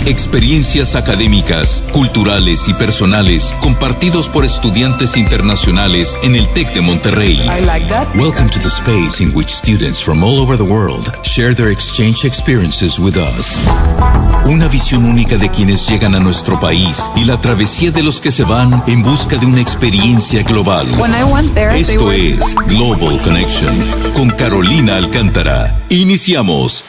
Experiencias académicas, culturales y personales compartidos por estudiantes internacionales en el TEC de Monterrey. I like that. Welcome to the space in which students from all over the world share their exchange experiences with us. Una visión única de quienes llegan a nuestro país y la travesía de los que se van en busca de una experiencia global. When I went there, Esto es Global Connection con Carolina Alcántara. Iniciamos.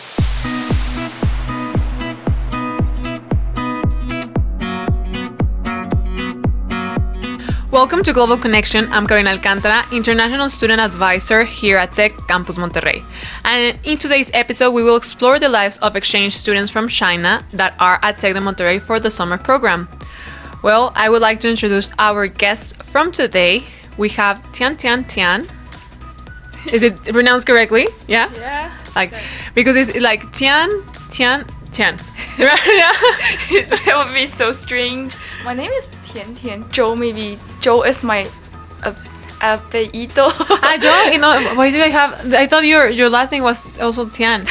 Welcome to Global Connection. I'm Carolina Alcántara, International Student Advisor here at TEC Campus Monterrey. And in today's episode, we will explore the lives of exchange students from China that are at TEC de Monterrey for the summer program. Well, I would like to introduce our guests from today. We have Tian. Is it pronounced correctly? Yeah? Yeah. Like, because it's like Tian. That would be so strange. My name is Tian. Joe, maybe Joe is my apellido. Joe, why do I have? I thought your last name was also Tian.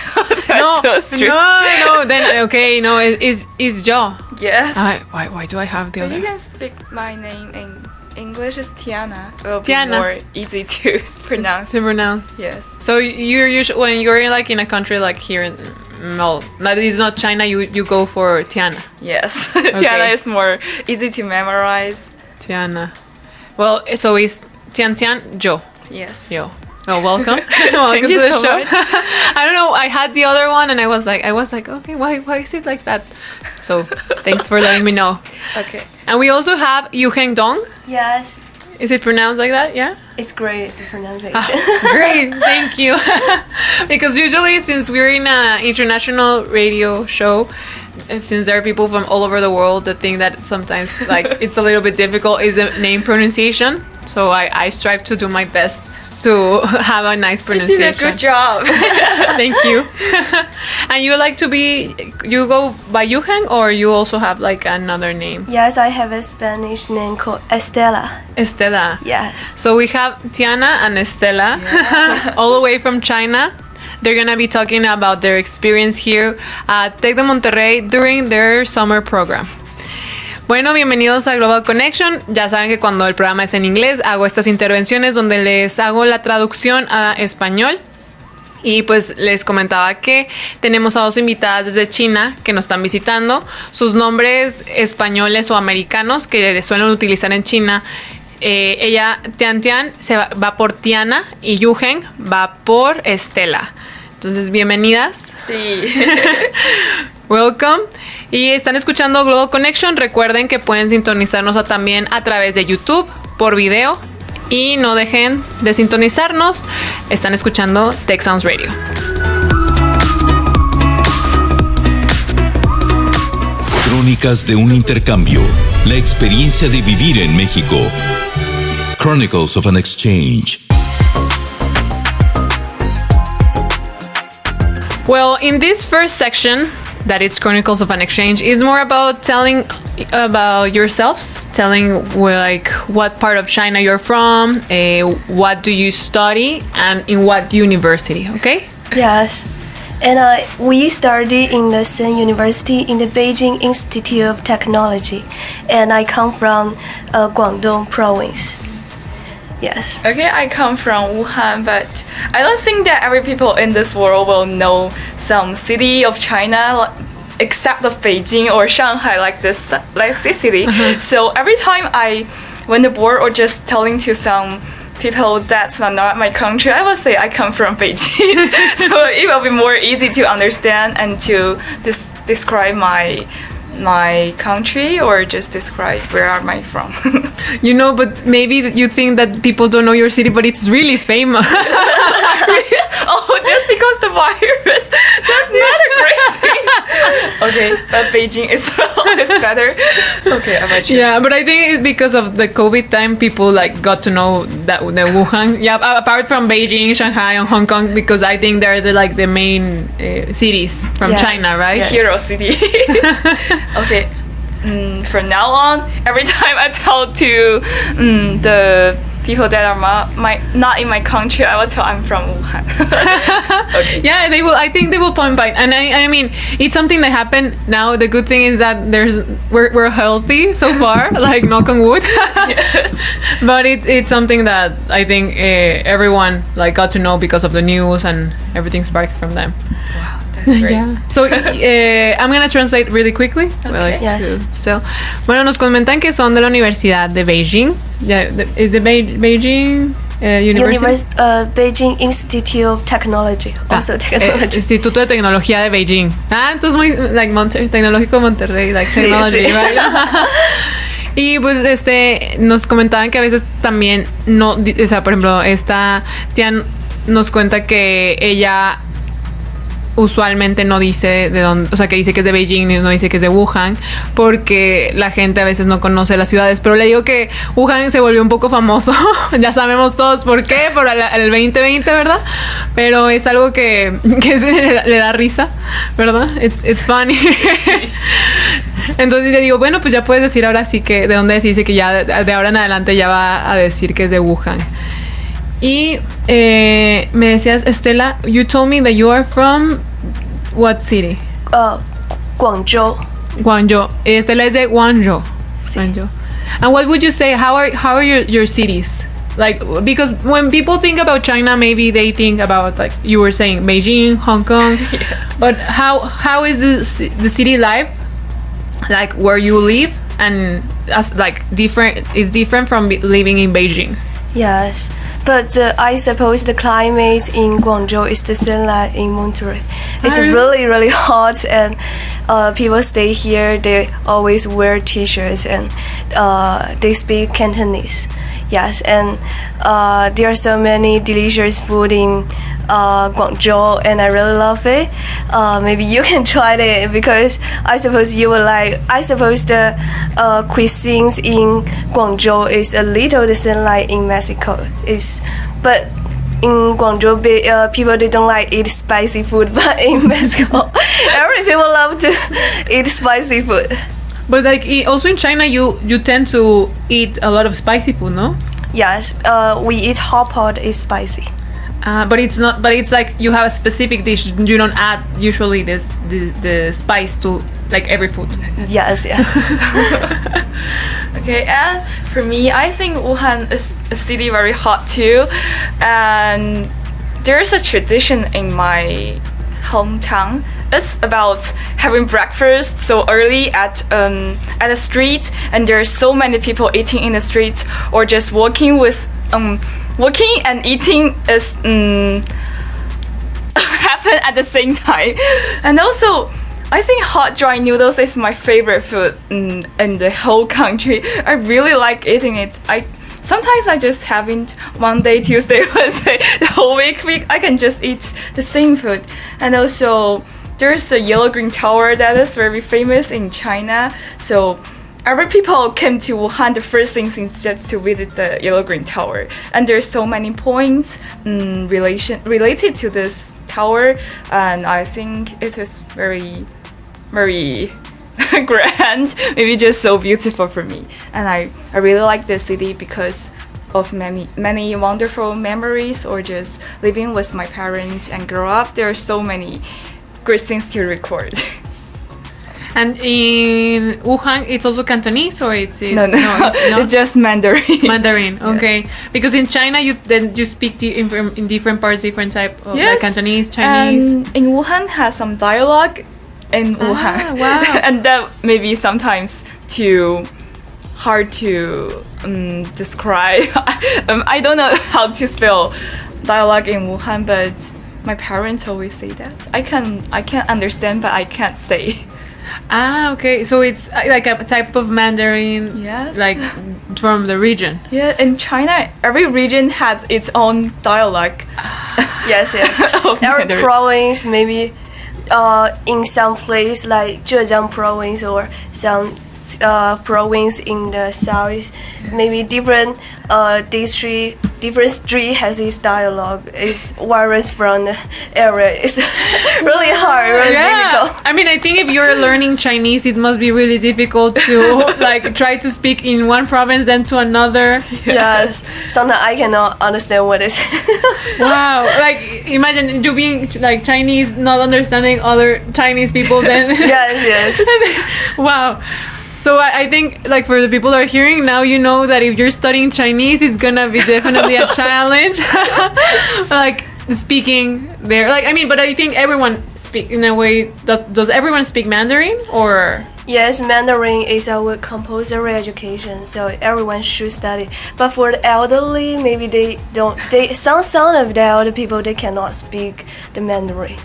That's so strange. No. Then okay, no, it's Joe. Yes. Why do I have the But other? you can speak my name in English is Tiana. It will Tiana. be more easy to pronounce. To pronounce. Yes. So you're usually when you're like in a country like here in it's not China, you go for Tiana. Yes. Okay. Tiana is more easy to memorize. Tiana. Well, so it's Tian Joe. Yes. Yo. Well, welcome. Thank Welcome you to the so show. much. I don't know. I had the other one, and I was like, okay, why is it like that? So, thanks for letting me know. Okay. And we also have Yuheng Dong. Yes, Is it pronounced like that? Yeah. it's great, the pronunciation. Great, thank you. Because usually, since we're in an international radio show, since there are people from all over the world that think that sometimes like it's a little bit difficult is a name pronunciation. So I strive to do my best to have a nice You pronunciation. did a good job. Thank you. And you go by Yuheng, or you also have like another name? Yes, I have a Spanish name called Estela. Estela. Yes. So we have Tiana and Estela, all the way from China. They're gonna be talking about their experience here at TEC de Monterrey during their summer program. Bueno, bienvenidos a Global Connection. Ya saben que cuando el programa es en inglés, hago estas intervenciones donde les hago la traducción a español. Y pues les comentaba que tenemos a dos invitadas desde China que nos están visitando. Sus nombres españoles o americanos que suelen utilizar en China. Ella, Tian, va por Tiana y Yuheng va por Estela. Entonces, bienvenidas. Sí. Welcome. Y están escuchando Global Connection. Recuerden que pueden sintonizarnos también a través de YouTube por video. Y no dejen de sintonizarnos. Están escuchando Tech Sounds Radio. Crónicas de un intercambio. La experiencia de vivir en México. Chronicles of an Exchange. Well, in this first section, that it's Chronicles of an Exchange, is more about telling about yourselves, telling like what part of China you're from, what do you study, and in what university, okay? Yes. And we studied in the same university in the Beijing Institute of Technology. And I come from Guangdong province. Yes. Okay, I come from Wuhan, but I don't think that every people in this world will know some city of China except of Beijing or Shanghai like this city. So every time I went abroad or just telling to some people that's not my country, I will say I come from Beijing. So it will be more easy to understand and to describe my country or just describe where am I from. You know, but maybe you think that people don't know your city, but it's really famous. Oh, just because the virus, that's not a great thing. Okay, but Beijing is better. Okay, I might choose. Yeah, but I think it's because of the COVID time, people like got to know that the Wuhan. Yeah, apart from Beijing, Shanghai, and Hong Kong, because I think they're the main cities from Yes. China, right? Yes. Hero city. Okay. From now on, every time I tell to the people that are not in my country, I will tell I'm from Wuhan. Okay. Yeah, they will. I think they will point by, and I mean, it's something that happened now. The good thing is that we're healthy so far, like knock on wood. Yes. But it's something that I think everyone like got to know because of the news and everything sparked from them. Wow, that's great. Yeah. So I'm gonna translate really quickly. Okay. Yes. So, bueno, nos comentan que son de la Universidad de Beijing. Is the Beijing University? Beijing Institute of Technology. Also technology. Instituto de Tecnología de Beijing. Entonces muy like Tecnológico Monterrey, like technology, sí. right? Y pues nos comentaban que a veces también no, o sea, por ejemplo, esta tía nos cuenta que ella usualmente no dice de dónde, o sea, que dice que es de Beijing y no dice que es de Wuhan, porque la gente a veces no conoce las ciudades, pero le digo que Wuhan se volvió un poco famoso, ya sabemos todos por qué, por el 2020, ¿verdad? Pero es algo que le da risa, ¿verdad? It's funny. Entonces le digo, bueno, pues ya puedes decir ahora sí que de dónde es, y dice que ya de ahora en adelante ya va a decir que es de Wuhan. Y me decías, Estela, you told me that you are from what city? Guangzhou. Guangzhou. Estela is de Guangzhou. Sí. Guangzhou. And what would you say? How are your cities? Like, because when people think about China, maybe they think about, like you were saying, Beijing, Hong Kong. Yeah. But how is the city life? Like where you live, and as like different. It's different from living in Beijing. Yes, but I suppose the climate in Guangzhou is the same like in Monterey. It's really, really hot, and people stay here. They always wear t-shirts, and they speak Cantonese. Yes, and there are so many delicious food in Guangzhou, and I really love it. Maybe you can try it, because I suppose you will like. I suppose the cuisines in Guangzhou is a little the same like in Mexico. But in Guangzhou, people they don't like eat spicy food, but in Mexico, every people love to eat spicy food. But like also in China, you tend to eat a lot of spicy food, no? Yes, we eat hot pot is spicy. But it's not. But it's like you have a specific dish. You don't add usually the spice to like every food. Yes, yeah. Okay, and for me, I think Wuhan is a city very hot too, and there's a tradition in my hometown. It's about having breakfast so early at a street, and there's so many people eating in the street, or just walking and eating is happen at the same time. And also, I think hot dry noodles is my favorite food in the whole country. I really like eating it. Sometimes I just have it Monday, Tuesday, Wednesday, the whole week. I can just eat the same food. And also, there's a yellow green tower that is very famous in China. So every people came to Wuhan, the first thing is just to visit the yellow green tower. And there's so many points related to this tower. And I think it was very, very grand, maybe just so beautiful for me. And I really like this city because of many wonderful memories, or just living with my parents and grow up. There are so many great things to record. And in Wuhan, it's also Cantonese, or it's no, it's just Mandarin. Mandarin, okay. Yes. Because in China, you speak in different parts, different type of like Cantonese, Chinese. And in Wuhan has some dialogue in Wuhan. Wow. And that may be sometimes too hard to describe. I don't know how to spell dialogue in Wuhan, but my parents always say that. I can understand, but I can't say. Okay. So it's like a type of Mandarin, Yes. like from the region. Yeah, in China, every region has its own dialogue. Yes, yes. Every Mandarin. province, maybe in some place like Zhejiang province, or some province in the south, maybe different district different street has its dialogue. It varies from the area. It's really hard, really difficult. I mean, I think if you're learning Chinese, it must be really difficult to like try to speak in one province then to another. Yes, sometimes I cannot understand what it is. Wow, like imagine you being like Chinese, not understanding other Chinese people. Then yes. Wow. So I think like for the people that are hearing now, you know that if you're studying Chinese, it's gonna be definitely a challenge. Like speaking there, like I mean, but I think everyone speak in a way. Does everyone speak Mandarin or? Yes, Mandarin is our compulsory education, so everyone should study. But for the elderly, maybe they don't. Some of the elder people they cannot speak the Mandarin.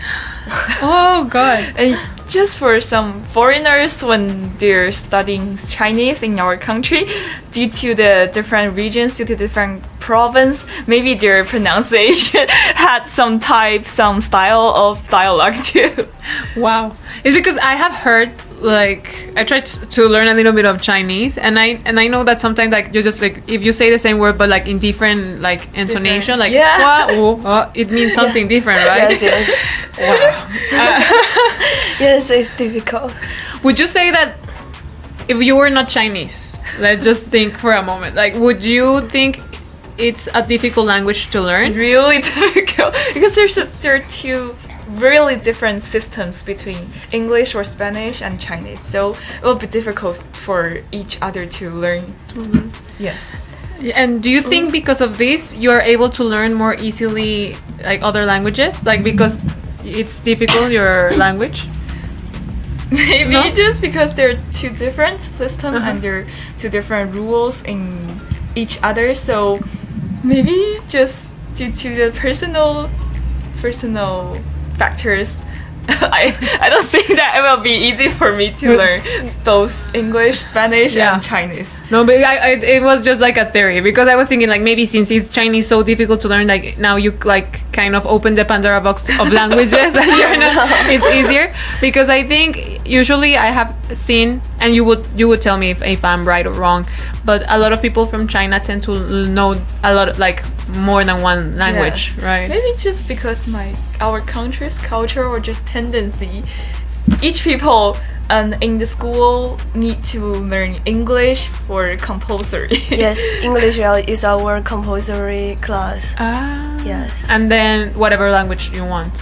Oh God. And just for some foreigners, when they're studying Chinese in our country, due to the different regions, due to different province, maybe their pronunciation had some style of dialogue too. Wow. It's because I have heard, like, I tried to learn a little bit of Chinese, and I know that sometimes like you just like if you say the same word but like in different like intonation, like it means something different, right? Yes. Wow. Yes, it's difficult. Would you say that if you were not Chinese, let's just think for a moment, like would you think it's a difficult language to learn? Really difficult because there are two really different systems between English or Spanish and Chinese, so it will be difficult for each other to learn. Mm-hmm. Yes. And do you think because of this you're able to learn more easily like other languages, like because it's difficult your language? Maybe just because there are two different systems and there are two different rules in each other, so maybe just due to the personal factors, I don't think that it will be easy for me to learn both English, Spanish, and Chinese. No, but it was just like a theory because I was thinking like maybe since it's Chinese so difficult to learn, like now you like kind of open the Pandora box of languages and it's easier, because I think usually I have seen, and you would tell me if I'm right or wrong, but a lot of people from China tend to know a lot like more than one language, right? Maybe just because our country's culture or just tendency, each people in the school need to learn English for compulsory. Yes, English is our compulsory class. Yes. And then whatever language you want.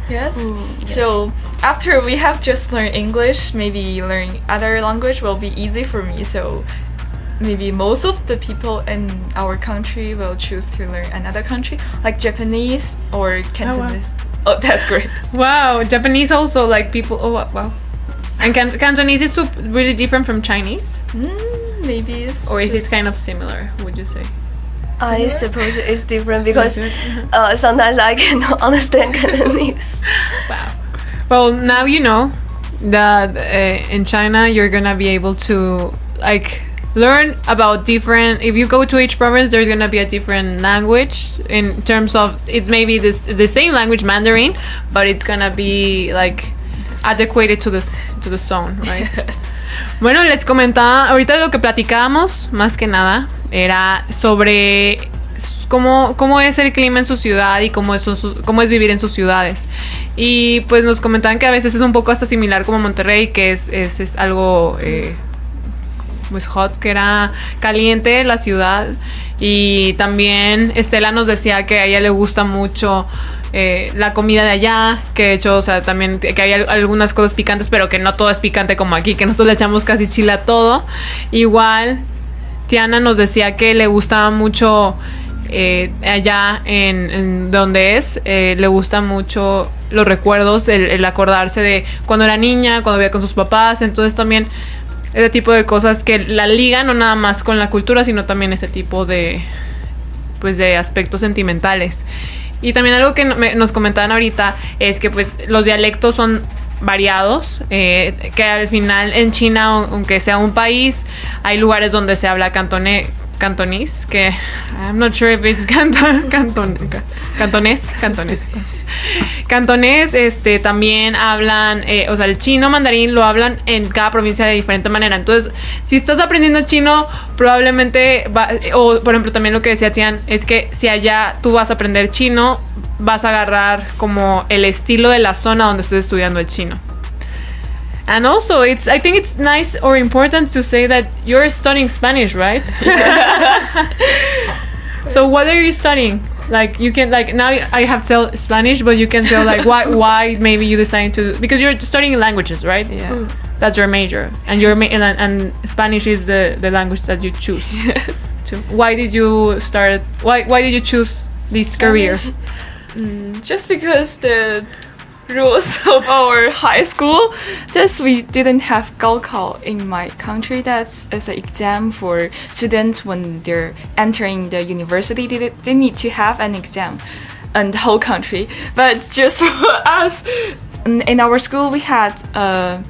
Yes. Yes. So after we have just learned English, maybe learning other language will be easy for me. So maybe most of the people in our country will choose to learn another country, like Japanese or Cantonese. Oh, that's great. Wow, Japanese also, like people. Oh, wow. And Cantonese is really different from Chinese? Maybe it's. Or is it kind of similar, would you say? I suppose it's different because sometimes I cannot understand Cantonese. Wow. Well, now you know that in China you're gonna be able to like learn about different. If you go to each province, there's gonna be a different language in terms of it's maybe the same language, Mandarin, but it's gonna be like adequated to the zone, right? Yes. Bueno, les comentaba ahorita lo que platicábamos más que nada era sobre cómo es el clima en su ciudad y cómo es vivir en sus ciudades. Y pues nos comentaban que a veces es un poco hasta similar como Monterrey, que es algo pues hot, que era caliente la ciudad. Y también Estela nos decía que a ella le gusta mucho la comida de allá, que de hecho, o sea, también que hay algunas cosas picantes, pero que no todo es picante como aquí, que nosotros le echamos casi chile a todo. Igual Tiana nos decía que le gustaba mucho allá en donde le gusta mucho los recuerdos, el acordarse de cuando era niña, cuando vivía con sus papás. Entonces también ese tipo de cosas que la ligan no nada más con la cultura, sino también ese tipo de pues de aspectos sentimentales. Y también algo que nos comentaban ahorita es que pues los dialectos son variados, que al final en China, aunque sea un país, hay lugares donde se habla cantonés, cantonés, que I'm not sure if it's cantonés. Cantonés, también hablan, o sea, el chino mandarín lo hablan en cada provincia de diferente manera. Entonces, si estás aprendiendo chino, probablemente, o por ejemplo, también lo que decía Tian, es que si allá tú vas a aprender chino, vas a agarrar como el estilo de la zona donde estés estudiando el chino. And also, I think it's nice or important to say that you're studying Spanish, right? So what are you studying? Like, you can, like, now I have tell Spanish, but you can tell, like, why maybe you decided to, because you're studying languages, right? Yeah. That's your major, and and Spanish is the language that you choose. Yes. Why did you choose this career? Just because the rules of our high school, that we didn't have gaokao in my country. That's as an exam for students when they're entering the university. They need to have an exam in the whole country. But just for us, in our school, we had a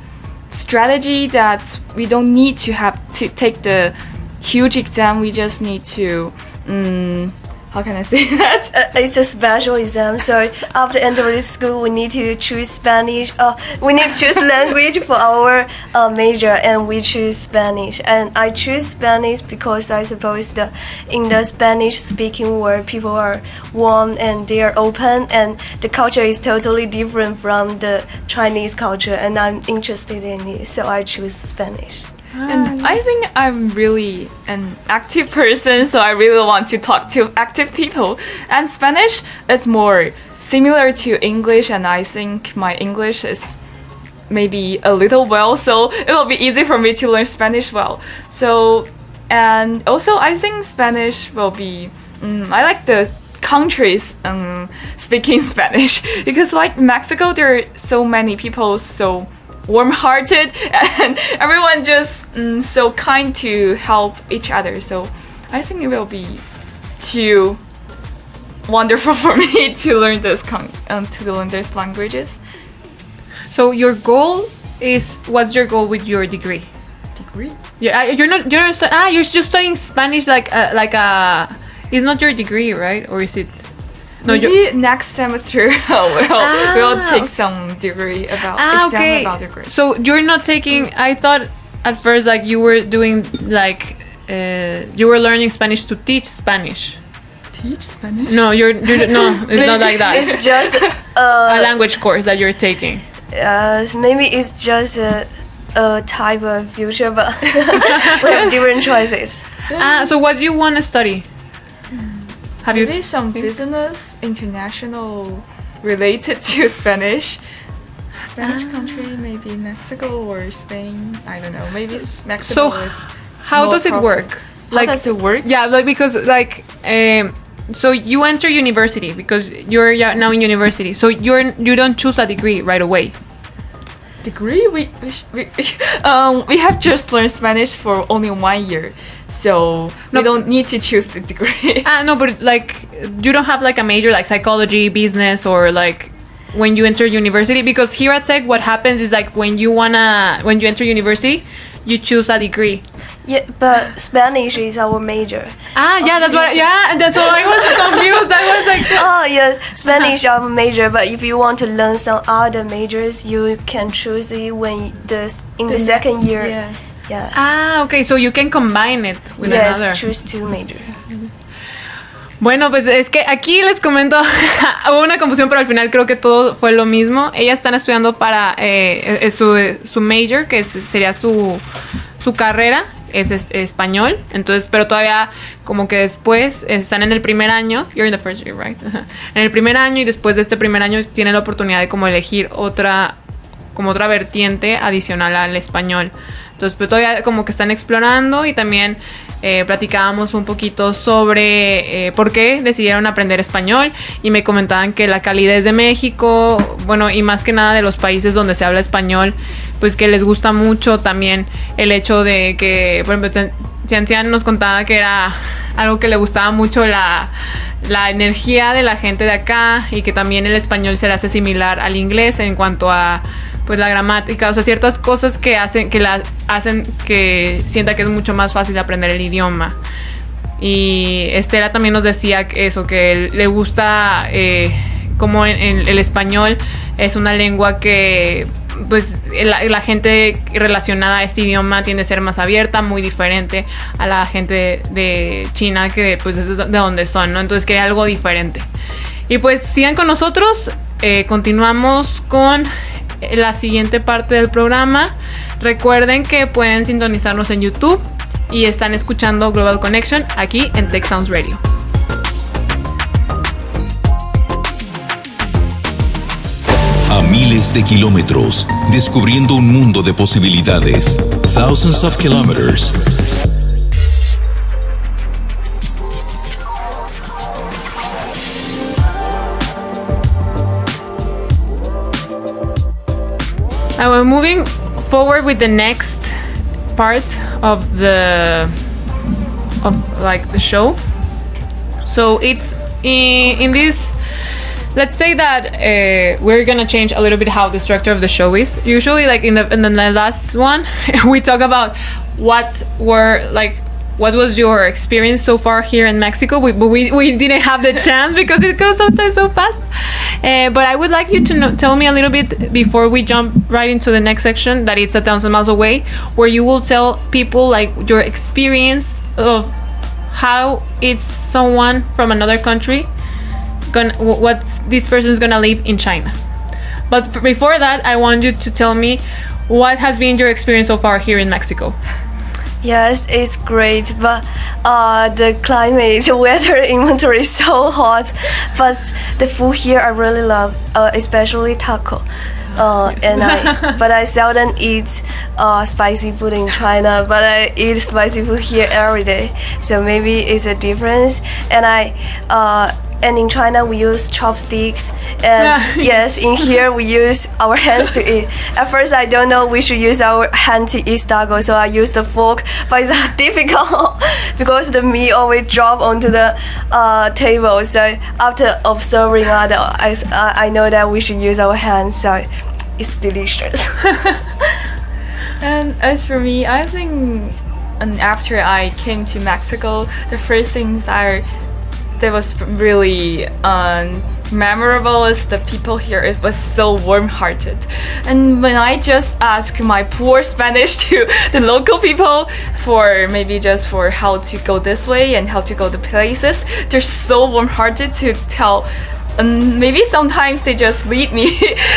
strategy that we don't need to have to take the huge exam. We just need to how can I say that? It's a special exam. So after entering school, we need to choose Spanish. We need to choose language for our major, and we choose Spanish. And I choose Spanish because I suppose in the Spanish-speaking world, people are warm and they are open, and the culture is totally different from the Chinese culture. And I'm interested in it, so I choose Spanish. And I think I'm really an active person, so I really want to talk to active people. And Spanish is more similar to English, and I think my English is maybe a little well, so it will be easy for me to learn Spanish well. So, and also I think Spanish will be, I like the countries speaking Spanish, because like Mexico, there are so many people, so warm-hearted, and everyone just so kind to help each other. So I think it will be too wonderful for me to learn this these languages. So your goal is, what's your goal with your degree? Degree? Yeah, you're just studying Spanish like it's not your degree, right? Or is it? No, maybe next semester we'll take some degree about degree. So you're not taking. I thought at first like you were doing like you were learning Spanish to teach Spanish. Teach Spanish? No, no. It's not like that. It's just a language course that you're taking. Maybe it's just a type of future, but we have different choices. So what do you want to study? Have maybe you some business, international related to Spanish country, maybe Mexico or Spain. I don't know. Maybe Mexico. So how does it work? How does it work? Yeah, like because like so you enter university because you're now in university. So you don't choose a degree right away. Degree? We have just learned Spanish for only 1 year. So we don't need to choose the degree. No, but like you don't have like a major like psychology, business, or like when you enter university, because here at Tech what happens is like when you enter university, you choose a degree. Yeah, but Spanish is our major. That's why I was confused. I was like, oh yeah, Spanish our major, but if you want to learn some other majors, you can choose it in the second year. Yes. Yes. Okay, so you can combine it with another. Yes, choose two majors. Bueno, pues es que aquí les comento, hubo una confusión, pero al final creo que todo fue lo mismo. Ellas están estudiando para su major, que sería su carrera, es español. Entonces, pero todavía como que después están en el primer año. You're in the first year, right? En el primer año, y después de este primer año tienen la oportunidad de como elegir otra vertiente adicional al español. Entonces, pues todavía como que están explorando, y también platicábamos un poquito sobre por qué decidieron aprender español, y me comentaban que la calidez de México, bueno, y más que nada de los países donde se habla español, pues que les gusta mucho también el hecho de que, por ejemplo, Tian nos contaba que era algo que le gustaba mucho la energía de la gente de acá, y que también el español se le hace similar al inglés en cuanto a pues la gramática, o sea, ciertas cosas que hacen que sienta que es mucho más fácil aprender el idioma. Y Estela también nos decía que le gusta como en el español es una lengua que pues la gente relacionada a este idioma tiende a ser más abierta, muy diferente a la gente de China, que pues es de donde son, ¿no? Entonces quería algo diferente. Y pues sigan con nosotros, continuamos con la siguiente parte del programa. Recuerden que pueden sintonizarnos en YouTube y están escuchando Global Connection aquí en Tech Sounds Radio. A miles de kilómetros, descubriendo un mundo de posibilidades. Thousands of kilometers. We're moving forward with the next part of the show. So it's in this. Let's say that we're gonna change a little bit how the structure of the show is. Usually, like in the last one, we talk about what was your experience so far here in Mexico. But we didn't have the chance because it goes sometimes so fast. But I would like you to tell me a little bit before we jump right into the next section, that it's 1,000 miles away, where you will tell people like your experience of how it's someone from another country, what this person is gonna live in China. But before that, I want you to tell me what has been your experience so far here in Mexico. Yes, it's great, but the climate, the weather in winter is so hot. But the food here I really love, especially taco. But I seldom eat spicy food in China, but I eat spicy food here every day. So maybe it's a difference. And in China we use chopsticks, and yes, in here we use our hands to eat. At first I don't know we should use our hand to eat taco, so I use the fork, but it's difficult because the meat always drop onto the table. So after observing others, I know that we should use our hands, so it's delicious. And as for me, I think after I came to Mexico, the first things that was really memorable is the people here. It was so warm-hearted, and when I just asked my poor Spanish to the local people for how to go this way and how to go to places, they're so warm-hearted to tell. Maybe sometimes they just lead me,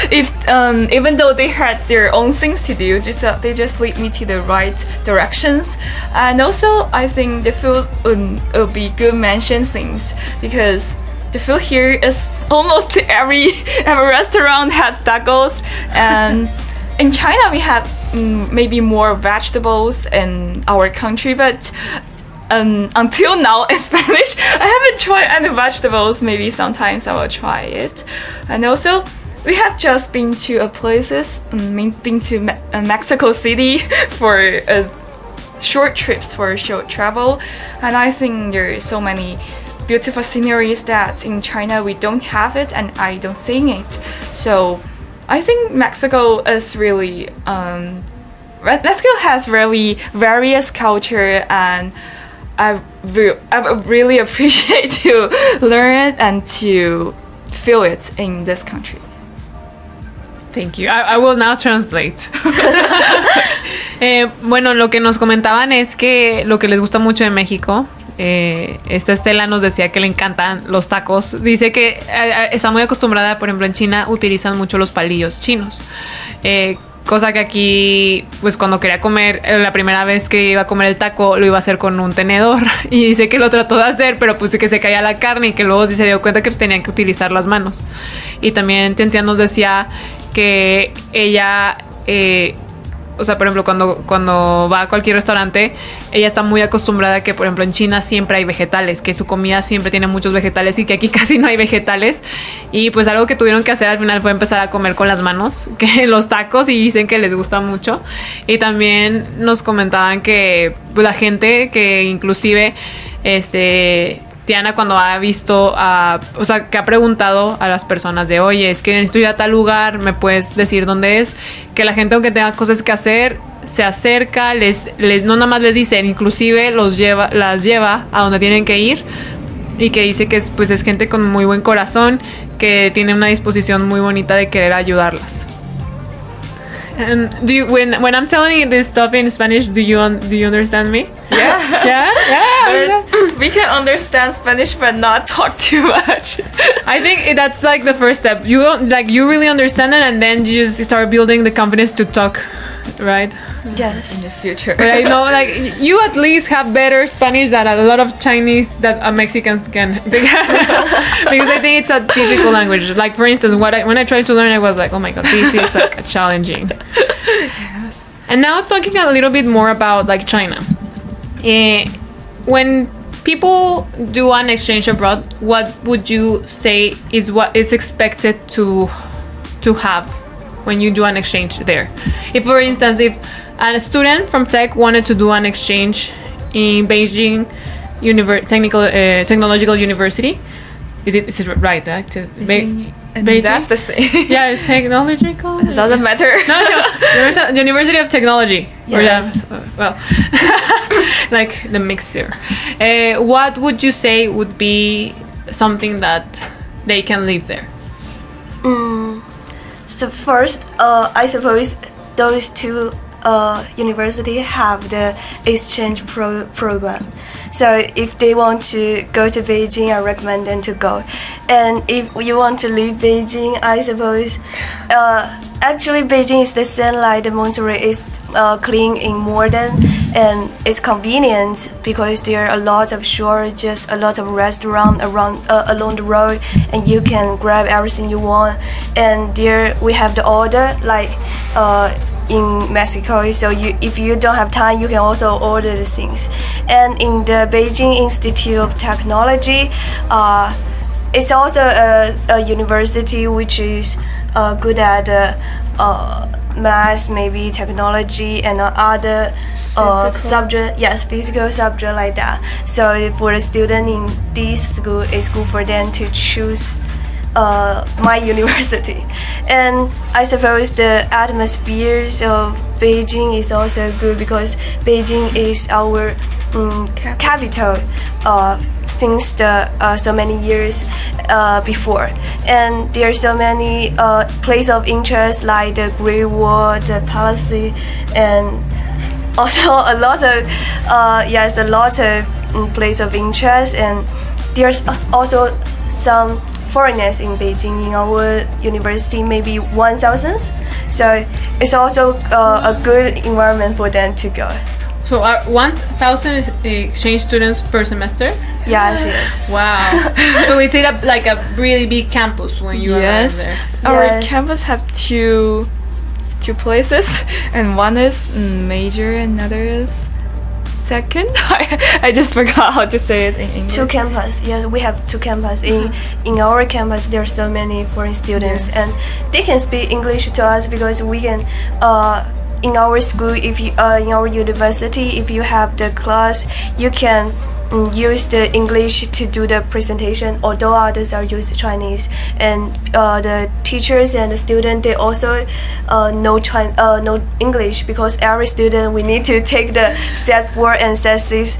even though they had their own things to do, they just lead me to the right directions. And also, I think the food will be good mention things, because the food here is almost every restaurant has tacos, and in China we have maybe more vegetables in our country, but until now in Spanish I haven't tried any vegetables. Maybe sometimes I will try it. And also we have just been to been to Mexico City for short trips, for short travel, and I think there are so many beautiful sceneries that in China we don't have it, and I don't sing it. So I think Mexico is really Mexico has really various culture, and I really appreciate to learn it and to feel it in this country. Thank you. I will now translate. Bueno, lo que nos comentaban es que lo que les gusta mucho de México, esta Estela nos decía que le encantan los tacos. Dice que está muy acostumbrada, por ejemplo, en China utilizan mucho los palillos chinos. Cosa que aquí, pues cuando quería comer, la primera vez que iba a comer el taco, lo iba a hacer con un tenedor. Y dice que lo trató de hacer, pero pues que se caía la carne y que luego se dio cuenta que tenían que utilizar las manos. Y también Tiantian nos decía que ella, o sea, por ejemplo, cuando va a cualquier restaurante, ella está muy acostumbrada a que, por ejemplo, en China siempre hay vegetales, que su comida siempre tiene muchos vegetales y que aquí casi no hay vegetales. Y pues algo que tuvieron que hacer al final fue empezar a comer con las manos, que los tacos, y dicen que les gusta mucho. Y también nos comentaban que pues, la gente que inclusive Tiana, cuando ha visto, o sea, que ha preguntado a las personas de, oye, es que necesito ir a tal lugar, ¿me puedes decir dónde es? Que la gente, aunque tenga cosas que hacer, se acerca, no nada más les dice, inclusive las lleva a donde tienen que ir, y que dice que es gente con muy buen corazón, que tiene una disposición muy bonita de querer ayudarlas. And when I'm telling you this stuff in Spanish, do you understand me? Yeah. Yeah. But we can understand Spanish, but not talk too much. I think that's like the first step. You really understand it, and then you just start building the confidence to talk, right? Yes. In the future. But I know, like, you at least have better Spanish than a lot of Chinese that Mexicans can. Because I think it's a difficult language. Like, for instance, when I tried to learn, I was like, oh my god, this is like challenging. Yes. And now talking a little bit more about like China. When people do an exchange abroad, what would you say is what is expected to have when you do an exchange there? If, for instance, if a student from Tech wanted to do an exchange in Beijing Technological University, is it right? Beijing? That's the same. Yeah, technological. It doesn't matter. No, University of Technology. Yes. Well, like the mixer. What would you say would be something that they can live there? So first, I suppose those two universities have the exchange program. So if they want to go to Beijing, I recommend them to go. And if you want to leave Beijing, I suppose, actually Beijing is the same like the Monterey is clean and modern, and it's convenient because there are a lot of shops, just a lot of restaurants along the road, and you can grab everything you want. And there we have the order like in Mexico, so if you don't have time, you can also order the things. And in the Beijing Institute of Technology, it's also a university which is good at math, maybe technology, and other subject. Yes, physical subject like that. So for the student in this school, it's good for them to choose my university. And I suppose the atmospheres of Beijing is also good because Beijing is our capital since the so many years before, and there are so many places of interest like the Great Wall, the Palace, and also a lot of places of interest. And there's also some foreigners in Beijing in our university, maybe 1,000. So it's also a good environment for them to go. So 1,000 exchange students per semester? Yes. Wow. So it's like a really big campus when you arrive there. Our Yes. campus have two places, and one is major, another is second. I just forgot how to say it in English. Two campus. Yes, we have two campus. In our campus, there are so many foreign students, Yes. and they can speak English to us because we can. In our school, if you in our university, if you have the class, you can use the English to do the presentation. Although others are using Chinese, and the teachers and the student, they also know English because every student we need to take the Set 4 and Set 6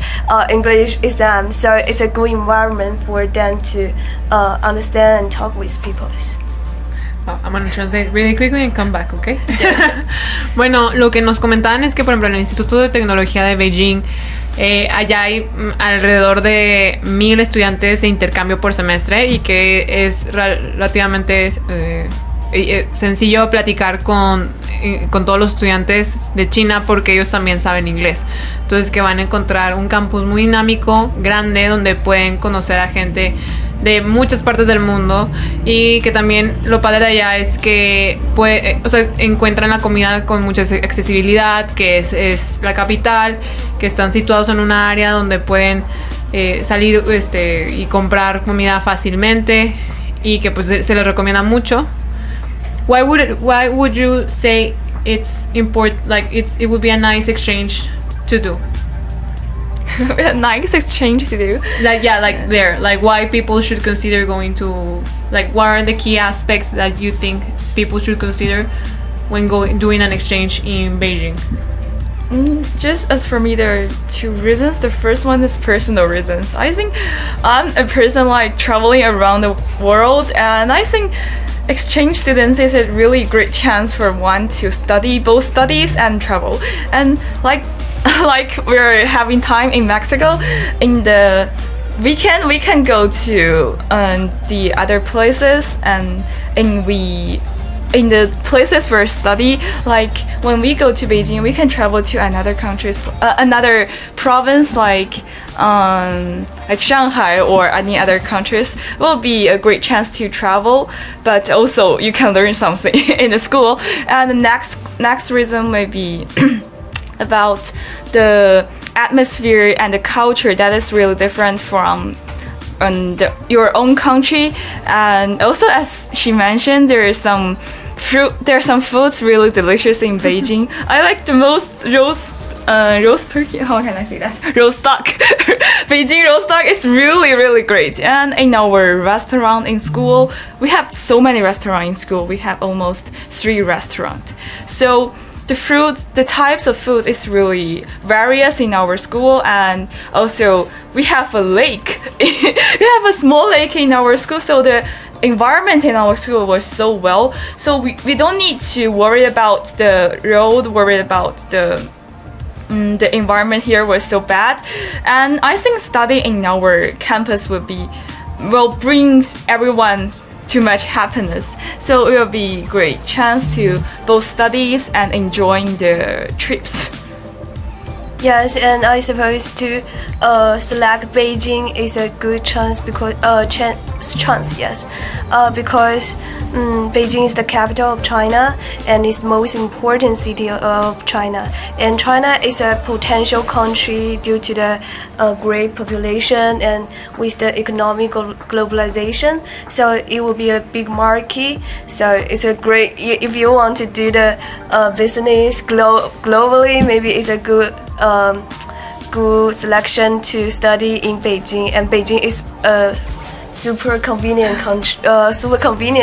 English exam. So it's a good environment for them to understand and talk with people. I'm gonna translate really quickly and come back, okay? Yes. Bueno, lo que nos comentaban es que, por ejemplo, en el Instituto de Tecnología de Beijing, allá hay alrededor de 1,000 estudiantes de intercambio por semestre, y que es relativamente sencillo platicar con todos los estudiantes de China porque ellos también saben inglés. Entonces, que van a encontrar un campus muy dinámico, grande, donde pueden conocer a gente de muchas partes del mundo, y que también lo padre de allá es que encuentran la comida con mucha accesibilidad, que es la capital, que están situados en una área donde pueden salir y comprar comida fácilmente, y que pues se les recomienda mucho. Why would you say it's important? Like it would be a nice exchange to do. A nice exchange to do. Why people should consider going to, like, what are the key aspects that you think people should consider when doing an exchange in Beijing? Just as for me, there are two reasons. The first one is personal reasons. I think I'm a person like traveling around the world, and I think exchange students is a really great chance for one to study both studies and travel. And like we're having time in Mexico, in the weekend we can go to the other places, and in the places where study, like when we go to Beijing, we can travel to another province like Shanghai or any other countries. Will be a great chance to travel, but also you can learn something in the school. And the next reason may be about the atmosphere and the culture that is really different from your own country. And also, as she mentioned, there are some foods really delicious in Beijing. I like the most roast turkey. How can I say that? Roast duck. Beijing roast duck is really, really great. And in our restaurant in school, we have so many restaurants in school. We have almost 3 restaurants. So the types of food is really various in our school. And also we have a lake. We have a small lake in our school, so the environment in our school was so well. So we don't need to worry about the road, worry about the environment here was so bad. And I think studying in our campus will bring everyone too much happiness. So it will be a great chance to both studies and enjoying the trips. Yes, and I suppose to select Beijing is a good chance because because Beijing is the capital of China and is the most important city of China. And China is a potential country due to the great population and with the economic globalization. So it will be a big market. So it's a great, if you want to do the business globally, maybe it's a good selection to study in Beijing. And Beijing is a super convenient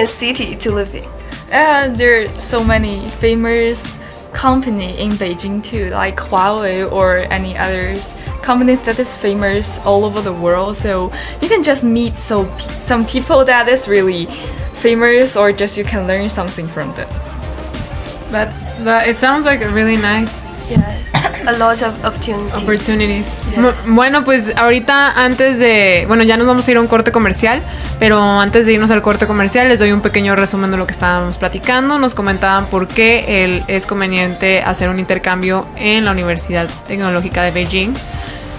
city to live in. And there are so many famous companies in Beijing too, like Huawei or any others companies that is famous all over the world. So you can just meet some people that is really famous, or just you can learn something from them. It sounds like a really nice. Yes, a lot of opportunities. Yes. Bueno, pues ahorita ya nos vamos a ir a un corte comercial, pero antes de irnos al corte comercial les doy un pequeño resumen de lo que estábamos platicando. Nos comentaban por qué es conveniente hacer un intercambio en la Universidad Tecnológica de Beijing,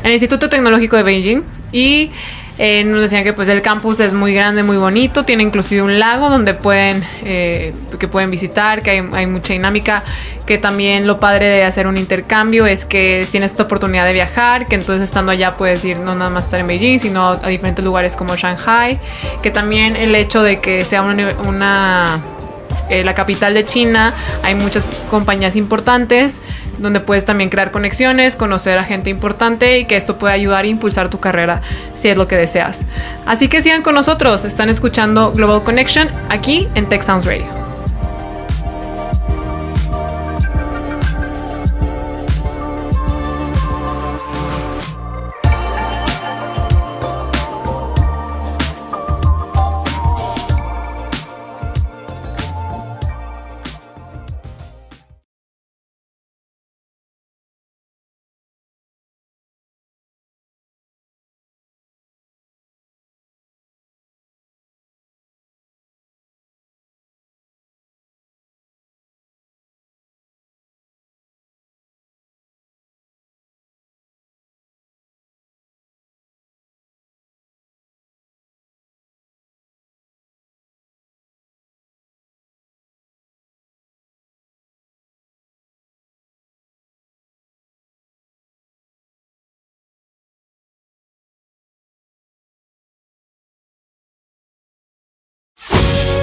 en el Instituto Tecnológico de Beijing, y nos decían que pues el campus es muy grande, muy bonito, tiene inclusive un lago donde pueden visitar, que hay mucha dinámica, que también lo padre de hacer un intercambio es que tienes esta oportunidad de viajar, que entonces estando allá puedes ir no nada más estar en Beijing, sino a diferentes lugares como Shanghai, que también el hecho de que sea la capital de China, hay muchas compañías importantes donde puedes también crear conexiones, conocer a gente importante y que esto puede ayudar a impulsar tu carrera si es lo que deseas. Así que sigan con nosotros, están escuchando Global Connection aquí en Tech Sounds Radio.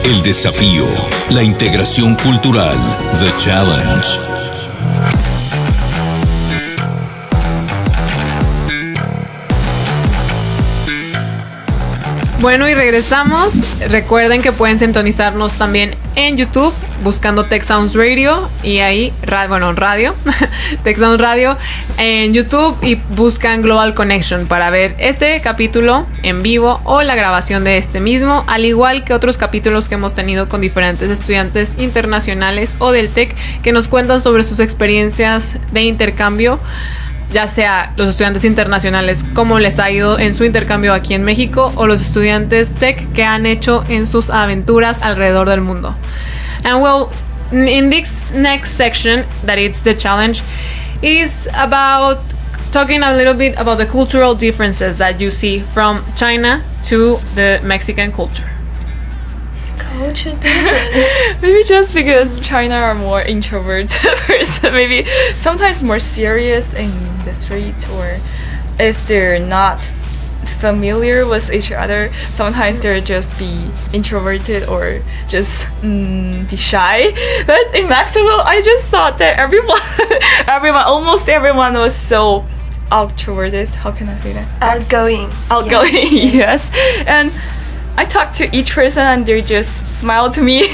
El desafío, la integración cultural, the challenge. Bueno, y regresamos. Recuerden que pueden sintonizarnos también en YouTube buscando Tech Sounds Radio y ahí, radio, Tech Sounds Radio en YouTube, y buscan Global Connection para ver este capítulo en vivo o la grabación de este mismo, al igual que otros capítulos que hemos tenido con diferentes estudiantes internacionales o del TEC que nos cuentan sobre sus experiencias de intercambio, ya sea los estudiantes internacionales cómo les ha ido en su intercambio aquí en México, o los estudiantes TEC que han hecho en sus aventuras alrededor del mundo. And well, in this next section, that it's the challenge, is about talking a little bit about the cultural differences that you see from China to the Mexican culture. Culture difference. Maybe just because China are more introvert person, maybe sometimes more serious in the street, or if they're not familiar with each other, sometimes they're just be introverted or just be shy. But in Mexico, I just thought that almost everyone was so outtroverted. How can I say that? Outgoing. Yes. And I talked to each person and they just smile to me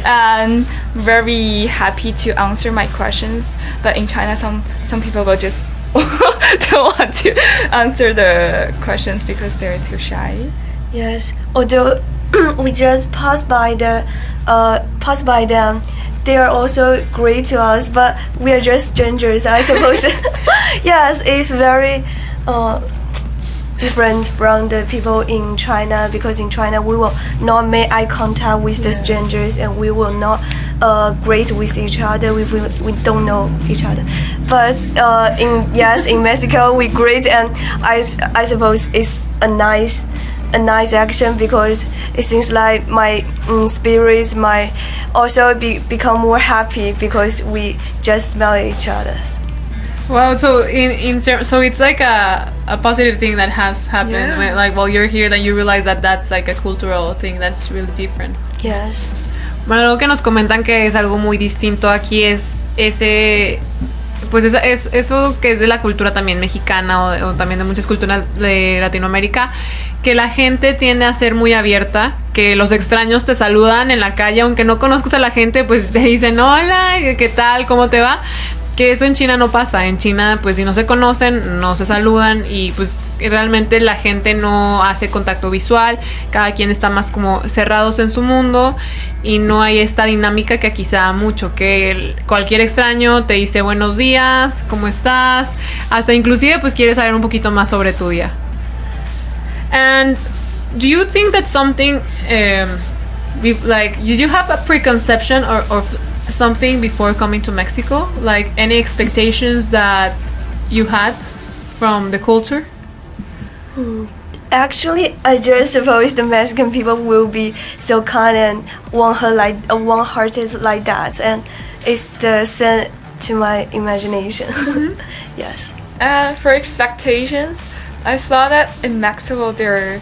and very happy to answer my questions. But in China, some people will just don't want to answer the questions because they're too shy. Yes. Although we just pass by them, they are also great to us, but we are just strangers, I suppose. Yes, it's very different from the people in China, because in China we will not make eye contact with the strangers, and we will not greet with each other. We don't know each other. But in Mexico we greet, and I suppose it's a nice action, because it seems like my spirits might also become more happy because we just smell each other. Wow, so so it's like a positive thing that has happened. Yes. Like while you're here, that you realize that that's like a cultural thing that's really different. Yes. Bueno, algo que nos comentan que es algo muy distinto aquí es eso que es de la cultura también mexicana o también de muchas culturas de Latinoamérica, que la gente tiende a ser muy abierta, que los extraños te saludan en la calle, aunque no conozcas a la gente, pues te dicen hola, ¿qué tal? ¿Cómo te va? Que eso en China no pasa. En China, pues si no se conocen, no se saludan, y pues realmente la gente no hace contacto visual, cada quien está más como cerrados en su mundo, y no hay esta dinámica que aquí se da mucho, que cualquier extraño te dice buenos días, ¿cómo estás? Hasta inclusive pues quiere saber un poquito más sobre tu día. And do you think that something like you have a preconception or something before coming to Mexico, like any expectations that you had from the culture? Actually, I just suppose the Mexican people will be so kind and warm-hearted like that, and it's the same to my imagination. Mm-hmm. Yes. For expectations, I saw that in Mexico there are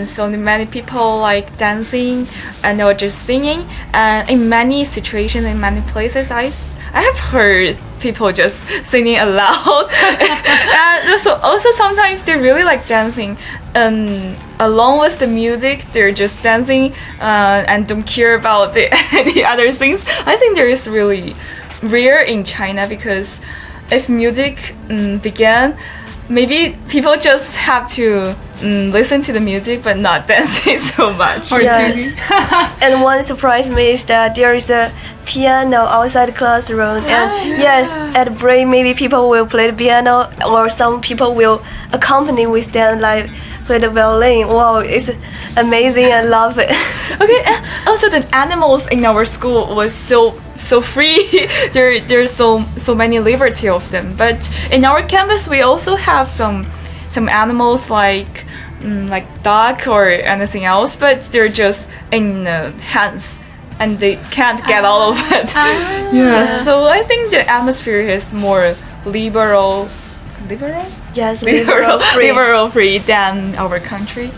so many people like dancing and or just singing, and in many situations, in many places, I have heard people just singing aloud. And also sometimes they really like dancing along with the music. They're just dancing and don't care about any other things. I think there is really rare in China, because if music began, maybe people just have to listen to the music but not dancing so much. Yes. And one surprise me is that there is a piano outside the classroom, and yes, at break maybe people will play the piano, or some people will accompany with them, like play the violin. Wow, it's amazing. I love it. Okay, and also the animals in our school was so free. There's so many liberty of them. But in our campus, we also have some animals like dog or anything else, but they're just in hands and they can't get all of it. Yes. So I think the atmosphere is more liberal. Yes, liberal free than our country.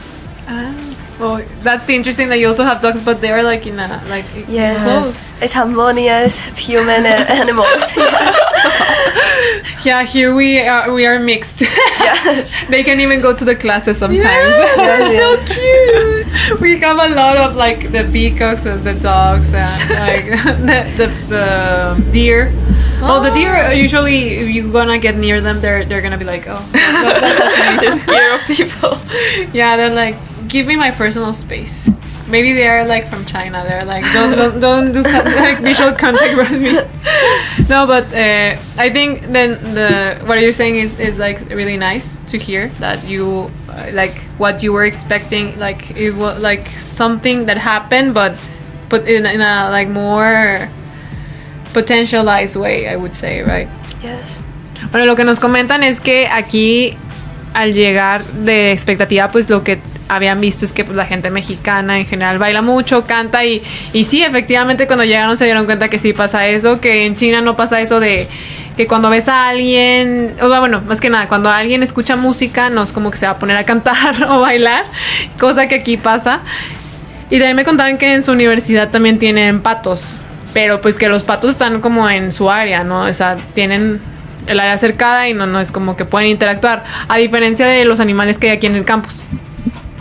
Well, that's interesting that you also have dogs, but they're like in a yes, close. it's harmonious, human and animals. Yeah. Yeah, here we are mixed. Yes. They can even go to the classes sometimes. They're so cute. We have a lot of like the peacocks and the dogs and like the deer. Well, the deer usually if you're gonna get near them, they're gonna be like, oh, They're scared of people. yeah, they're like, give me my personal space. Maybe they're like from China. They're like, don't do like visual contact with me. No, but I think then what you're saying is like really nice to hear that you like what you were expecting, like it was like something that happened, but in a like more potentialized way, I would say, right? Yes. Bueno, lo que nos comentan es que aquí al llegar de expectativa, pues lo que habían visto es que pues, la gente mexicana en general baila mucho, canta y sí, efectivamente cuando llegaron se dieron cuenta que sí pasa eso, que en China no pasa eso de que cuando ves a alguien, o sea, bueno, más que nada, cuando alguien escucha música no es como que se va a poner a cantar o bailar, cosa que aquí pasa. Y también me contaban que en su universidad también tienen patos, pero pues que los patos están como en su área, ¿no? O sea, tienen el área cercada y no es como que pueden interactuar, a diferencia de los animales que hay aquí en el campus.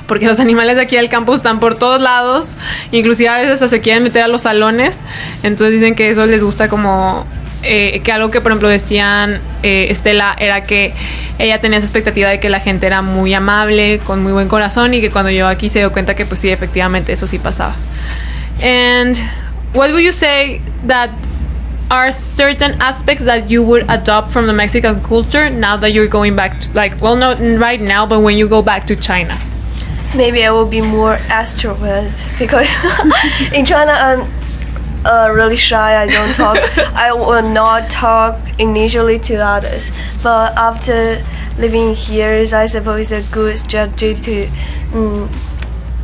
Porque los animales de aquí del campus están por todos lados, inclusive a veces hasta se quieren meter a los salones, entonces dicen que eso les gusta como, que algo que por ejemplo decían Estela era que ella tenía esa expectativa de que la gente era muy amable, con muy buen corazón y que cuando llegó aquí se dio cuenta que pues sí, efectivamente eso sí pasaba. And what would you say that are certain aspects that you would adopt from the Mexican culture now that you're going back to, like, well, not right now, but when you go back to China? Maybe I will be more extrovert because in China I'm really shy. I don't talk. I will not talk initially to others. But after living here, I suppose it's a good strategy to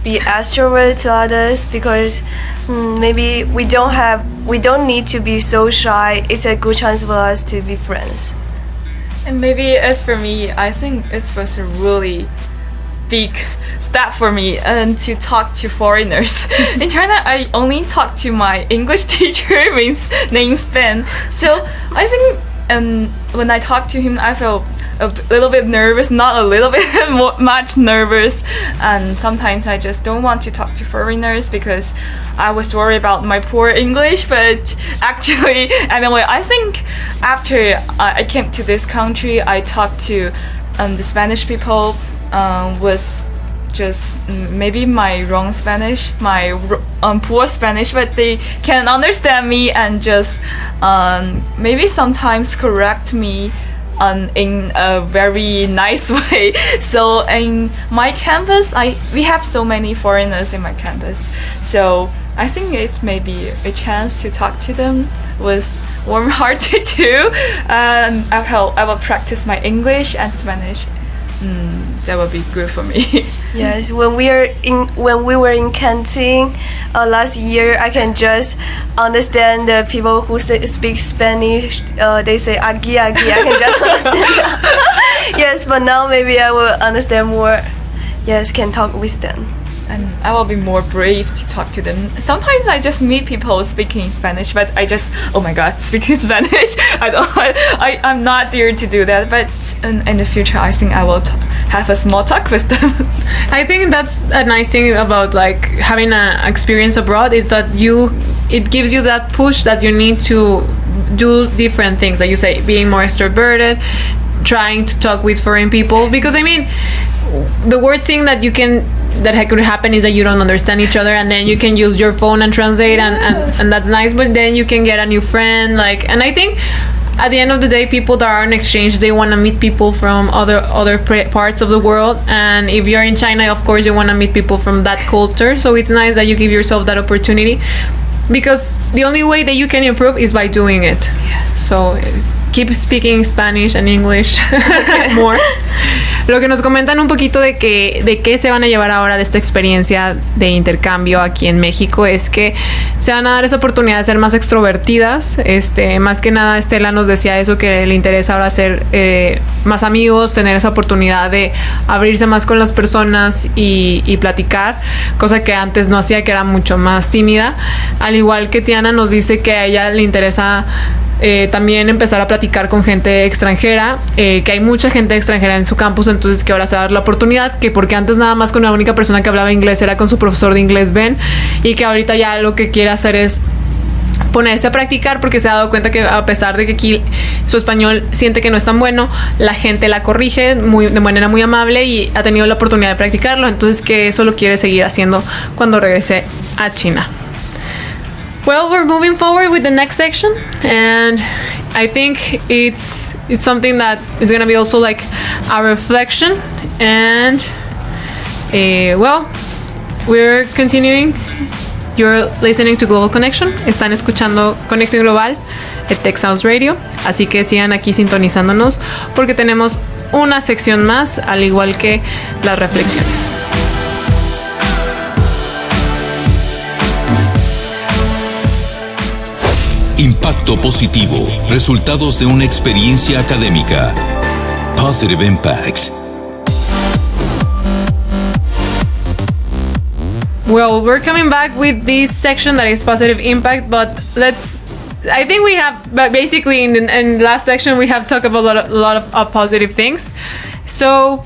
be extrovert to others because maybe we don't need to be so shy. It's a good chance for us to be friends. And maybe as for me, I think it was a really big step for me and to talk to foreigners. In China, I only talk to my English teacher, name's Ben. So I think when I talk to him, I feel a little bit nervous, not a little bit, much nervous. And sometimes I just don't want to talk to foreigners because I was worried about my poor English. But actually, anyway, I think after I came to this country, I talked to the Spanish people. Was just maybe my wrong Spanish, my poor Spanish, but they can understand me and just maybe sometimes correct me in a very nice way. So in my campus, we have so many foreigners in my campus. So I think it's maybe a chance to talk to them with warm hearted too. And I will practice my English and Spanish. That would be good for me. Yes, when we were in canteen last year, I can just understand the people who speak Spanish. They say "agi agi." I can just understand that. Yes, but now maybe I will understand more. Yes, can talk with them. And I will be more brave to talk to them. Sometimes I just meet people speaking Spanish, but I just, oh my god, speaking Spanish. I'm not there to do that. But in the future, I think I will have a small talk with them. I think that's a nice thing about like having an experience abroad. Is that it gives you that push that you need to do different things. Like you say, being more extroverted, trying to talk with foreign people. Because I mean, the worst thing that could happen is that you don't understand each other, and then you can use your phone and translate, and that's nice. But then you can get a new friend, and I think at the end of the day, people that are on exchange, they want to meet people from other parts of the world. And if you're in China, of course, you want to meet people from that culture. So it's nice that you give yourself that opportunity, because the only way that you can improve is by doing it. Yes. So keep speaking Spanish and English more. Lo que nos comentan un poquito de qué se van a llevar ahora de esta experiencia de intercambio aquí en México es que se van a dar esa oportunidad de ser más extrovertidas. Más que nada Estela nos decía eso, que le interesa ahora ser más amigos, tener esa oportunidad de abrirse más con las personas y platicar, cosa que antes no hacía, que era mucho más tímida. Al igual que Tiana nos dice que a ella le interesa También empezar a platicar con gente extranjera, que hay mucha gente extranjera en su campus, entonces que ahora se va a dar la oportunidad, que porque antes nada más con la única persona que hablaba inglés era con su profesor de inglés Ben, y que ahorita ya lo que quiere hacer es ponerse a practicar, porque se ha dado cuenta que a pesar de que aquí su español siente que no es tan bueno, la gente la corrige de manera muy amable y ha tenido la oportunidad de practicarlo, entonces que eso lo quiere seguir haciendo cuando regrese a China. Well, we're moving forward with the next section, and I think it's something that is going to be also like a reflection, and well, we're continuing. You're listening to Global Connection. Están escuchando Conexión Global de Texas House Radio. Así que sigan aquí sintonizándonos porque tenemos una sección más, al igual que las reflexiones. Impacto positivo. Resultados de una experiencia académica. Positive Impacts. Well, we're coming back with this section that is positive impact, but I think we have, but basically in the last section we have talked about a lot of positive things. So,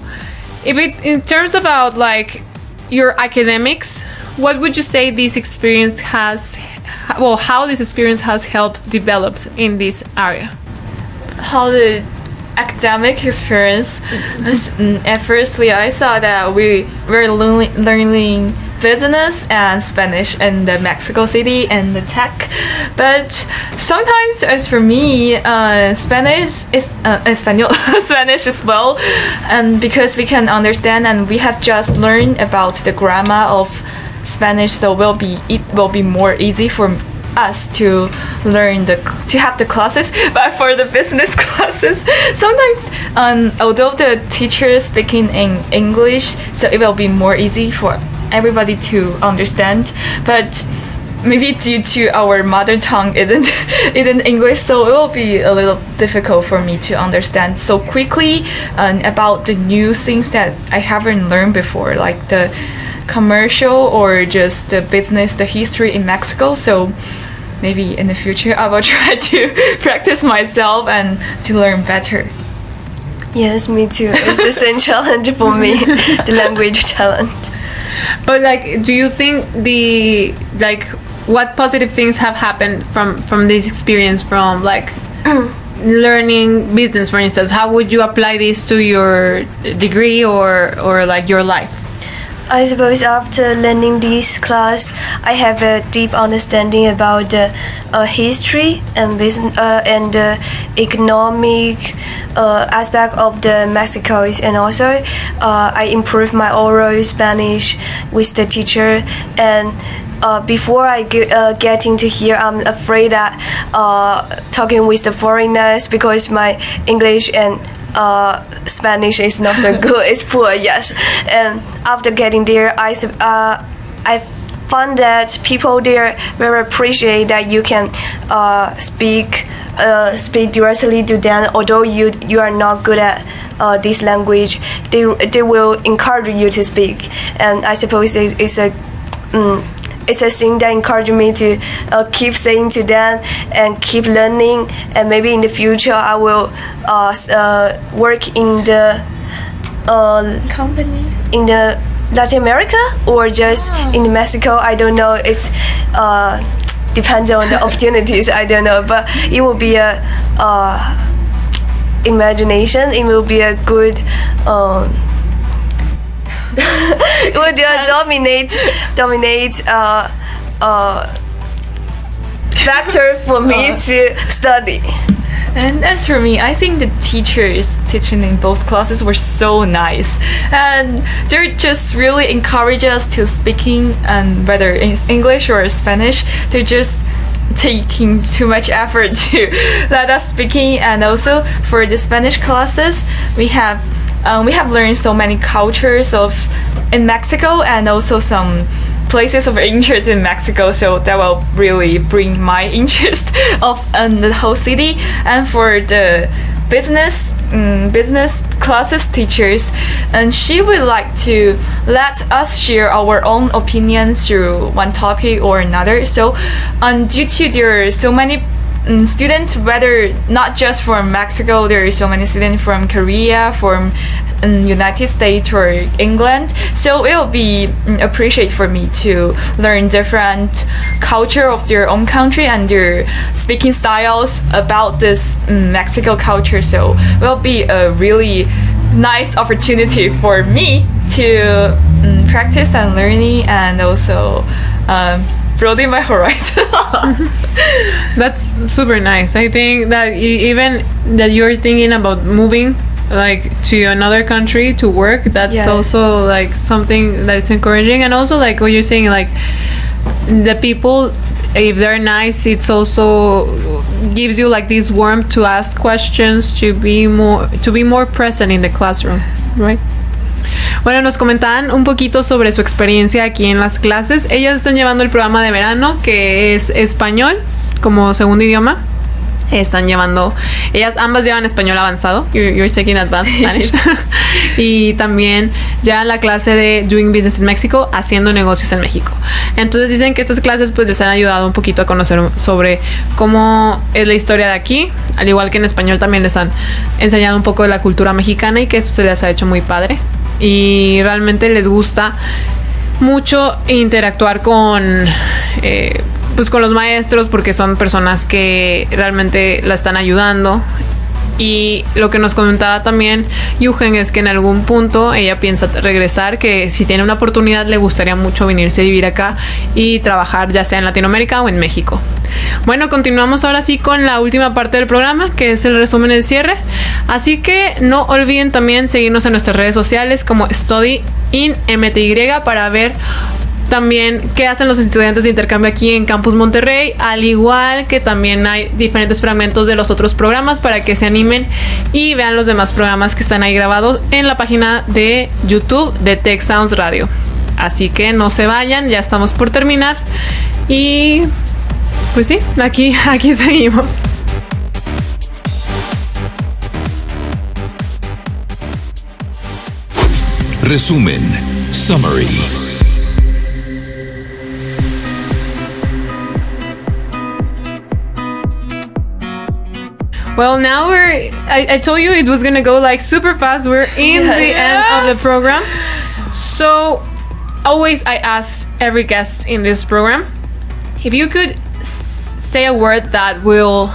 in terms about like your academics, what would you say this experience has, well, how this experience has helped develop in this area? How the academic experience was, at firstly I saw that we were learning business and Spanish in the Mexico City and the tech, but sometimes as for me Spanish is Spanish as well, and because we can understand and we have just learned about the grammar of Spanish, so it will be more easy for us to learn to have the classes. But for the business classes, sometimes although the teacher is speaking in English, so it will be more easy for everybody to understand, but maybe due to our mother tongue isn't English, so it will be a little difficult for me to understand so quickly about the new things that I haven't learned before, like the commercial or just the business, the history in Mexico. So maybe in the future I will try to practice myself and to learn better. Yes, me too. It's the same challenge for me, the language challenge. But like, do you think what positive things have happened from this experience, from like learning business, for instance? How would you apply this to your degree or like your life? I suppose after learning this class, I have a deep understanding about the history and business and the economic aspect of the Mexico, and also I improved my oral Spanish with the teacher. And before I get into here, I'm afraid that talking with the foreigners, because my English and Spanish is not so good. It's poor, yes. And after getting there, I found that people there very appreciate that you can speak directly to them. Although you are not good at this language, they will encourage you to speak. And I suppose it's a thing that encouraged me to keep saying to them and keep learning. And maybe in the future I will work in the company in the Latin America or just in Mexico. I don't know. It's depends on the opportunities. I don't know, but it will be a imagination. It will be a good. It would dominate factor for me to study. And as for me, I think the teachers teaching in both classes were so nice, and they just really encourage us to speaking, and whether in English or Spanish, they're just taking too much effort to let us speaking. And also for the Spanish classes, we have learned so many cultures in Mexico, and also some places of interest in Mexico, so that will really bring my interest in the whole city. And for the business classes teachers, and she would like to let us share our own opinions through one topic or another. So due to there are so many students, whether not just from Mexico, there are so many students from Korea, from United States or England. So it will be appreciate for me to learn different culture of their own country and their speaking styles about this Mexico culture. So it will be a really nice opportunity for me to practice and learning, and also broaden my horizon. That's super nice. I think that even that you're thinking about moving like to another country to work, that's also like something that's encouraging. And also like what you're saying, like the people, if they're nice, it's also gives you like this warmth to ask questions, to be more present in the classroom, right? Bueno, nos comentaban un poquito sobre su experiencia aquí en las clases. Ellas están llevando el programa de verano, que es español como segundo idioma. Están llevando, ellas ambas llevan español avanzado. You're taking advanced Spanish. Y también ya la clase de Doing Business in Mexico, haciendo negocios en México. Entonces dicen que estas clases pues les han ayudado un poquito a conocer sobre cómo es la historia de aquí, al igual que en español también les han enseñado un poco de la cultura mexicana, y que esto se les ha hecho muy padre. Y realmente les gusta mucho interactuar con pues con los maestros, porque son personas que realmente la están ayudando. Y lo que nos comentaba también Yugen es que en algún punto ella piensa regresar, que si tiene una oportunidad le gustaría mucho venirse a vivir acá y trabajar ya sea en Latinoamérica o en México. Bueno, continuamos ahora sí con la última parte del programa, que es el resumen del cierre. Así que no olviden también seguirnos en nuestras redes sociales como Study in MTY para ver también qué hacen los estudiantes de intercambio aquí en Campus Monterrey, al igual que también hay diferentes fragmentos de los otros programas para que se animen y vean los demás programas que están ahí grabados en la página de YouTube de Tech Sounds Radio. Así que no se vayan, ya estamos por terminar y pues sí, aquí seguimos. Resumen. Summary. Well, now I told you it was going to go like super fast. We're in the end of the program. So, always I ask every guest in this program, if you could say a word that will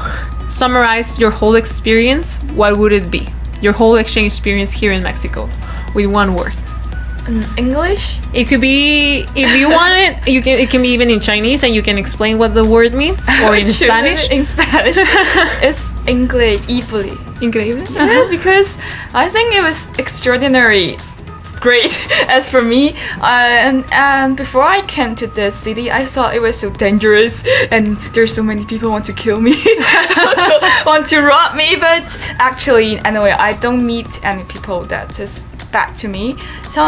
summarize your whole experience, what would it be? Your whole exchange experience here in Mexico with one word. English? It could be, if you want it, it can be even in Chinese and you can explain what the word means, or in Spanish. In Spanish. It's increíble. Increíble? Yeah, because I think it was extraordinary great as for me, and before I came to this city I thought it was so dangerous and there's so many people want to kill me also want to rob me, but actually anyway I don't meet any people that just bad to me. So,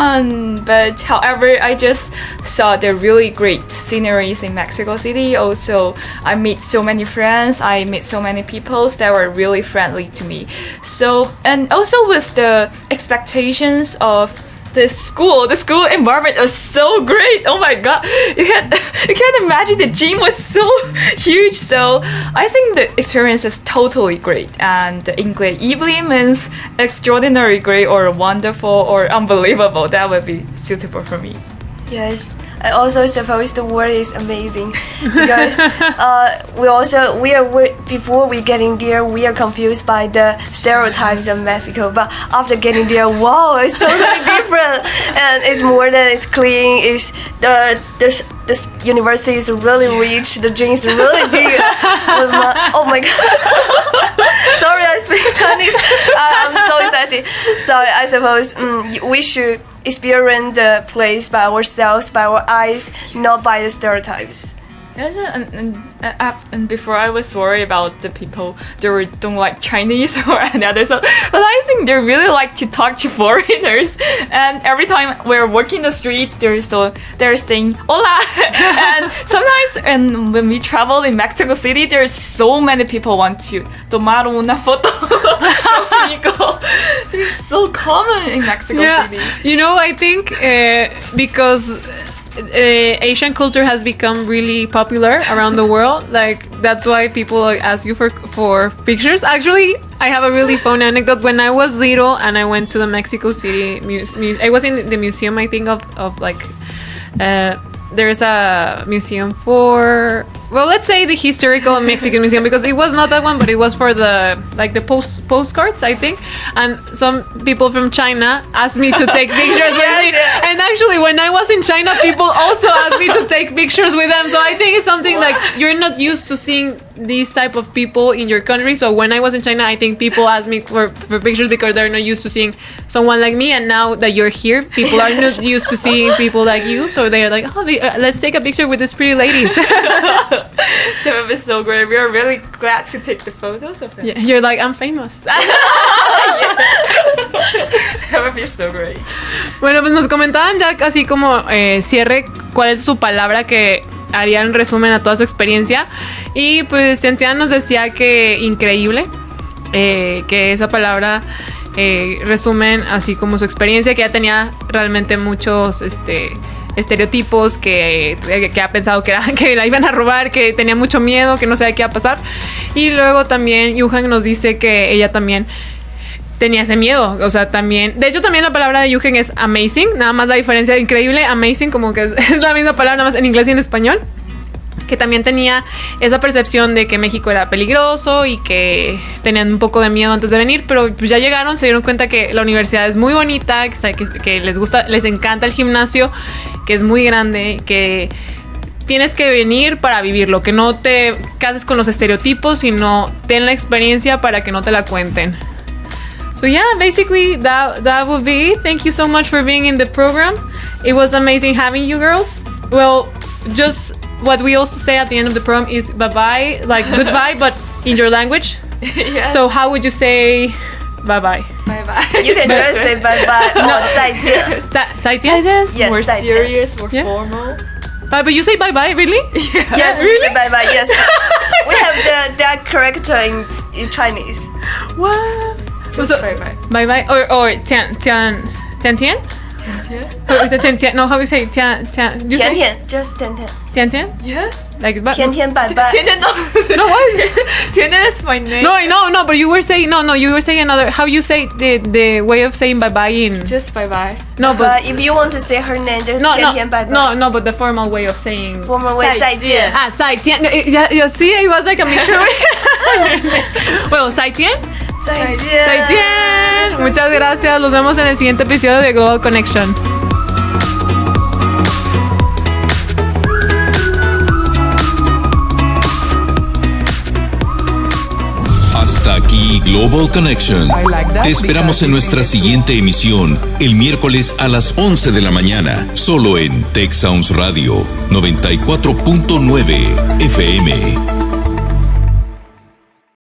but however, I just saw the really great sceneries in Mexico City. Also, I meet so many friends. I met so many people that were really friendly to me. So, and also with the expectations of the school environment was so great. Oh my god, you can't imagine the gym was so huge. So I think the experience is totally great, and increíble means extraordinary great or wonderful or unbelievable. That would be suitable for me. Yes, I also suppose the word is amazing because before we getting there we are confused by the stereotypes of Mexico, but after getting there, wow, it's totally different, and it's more than it's clean. It's this university is really rich. The gym is really big. Oh my god! Sorry, I speak Chinese. I'm so excited. So I suppose we should experience the place by ourselves, by our eyes, not by the stereotypes. Yes, and before I was worried about the people that don't like Chinese or any other stuff, but I think they really like to talk to foreigners. And every time we're walking the streets, they're saying "Hola," and sometimes, and when we travel in Mexico City, there's so many people want to tomar una foto conmigo. They're so common in Mexico City. You know, I think because Asian culture has become really popular around the world. Like that's why people ask you for pictures. Actually, I have a really fun anecdote. When I was little and I went to the Mexico City I was in the museum, I think of like there's a museum for, well, let's say the historical Mexican museum, because it was not that one, but it was for the postcards, I think. And some people from China asked me to take pictures with me. And actually, when I was in China, people also asked me to take pictures with them. So I think it's something like you're not used to seeing these type of people in your country. So when I was in China, I think people asked me for pictures because they're not used to seeing someone like me. And now that you're here, people are not used to seeing people like you. So they're like, oh, let's take a picture with these pretty ladies. That would be so great. We are really glad to take the photos of them. Yeah, you're like, I'm famous. That would be so great. Bueno, pues nos comentaban ya casi como cierre, cuál es su palabra que haría en resumen a toda su experiencia. Y pues Tian nos decía que increíble, que esa palabra resumen así como su experiencia, que ya tenía realmente muchos estereotipos, que ha pensado que la iban a robar, que tenía mucho miedo, que no sabía qué iba a pasar. Y luego también Yuhan nos dice que ella también tenía ese miedo, o sea, también, de hecho también la palabra de Yuhan es amazing, nada más la diferencia de increíble, amazing como que es la misma palabra nada más en inglés y en español, que también tenía esa percepción de que México era peligroso y que tenían un poco de miedo antes de venir, pero pues ya llegaron, se dieron cuenta que la universidad es muy bonita, que les gusta, les encanta el gimnasio, que es muy grande, que tienes que venir para vivirlo, que no te cases con los estereotipos, sino ten la experiencia para que no te la cuenten. So yeah, basically that would be it. Thank you so much for being in the program. It was amazing having you girls. Well, just what we also say at the end of the program is bye-bye, like goodbye, but in your language. Yes. So how would you say bye-bye? Bye-bye. You can just say bye-bye or 再见. 再见? Yes, more 再见. serious, more Yeah. formal. But you say bye-bye, really? Yes, we say bye-bye, yes. We have that character in Chinese. What? Just bye-bye. Bye-bye or tian? Yeah. No, how do you say tian? You say 甜甜 just 甜甜 tian? Yes. Like 甜甜拜拜 Tian no. No, what? Tian is my name. No, I know, no, but you were saying you were saying another. How you say the way of saying bye bye in? Just bye-bye. No, but if you want to say her name, just no, 甜甜拜拜 no, but the formal way of saying. Formal way 再见 再见. You see, it was like a mixture. Well, 再见. 再见 再见. Muchas gracias. Los vemos en el siguiente episodio de Global Connection. Hasta aquí Global Connection. Te esperamos en nuestra siguiente emisión, el miércoles a las 11 de la mañana, solo en Tech Sounds Radio 94.9 FM.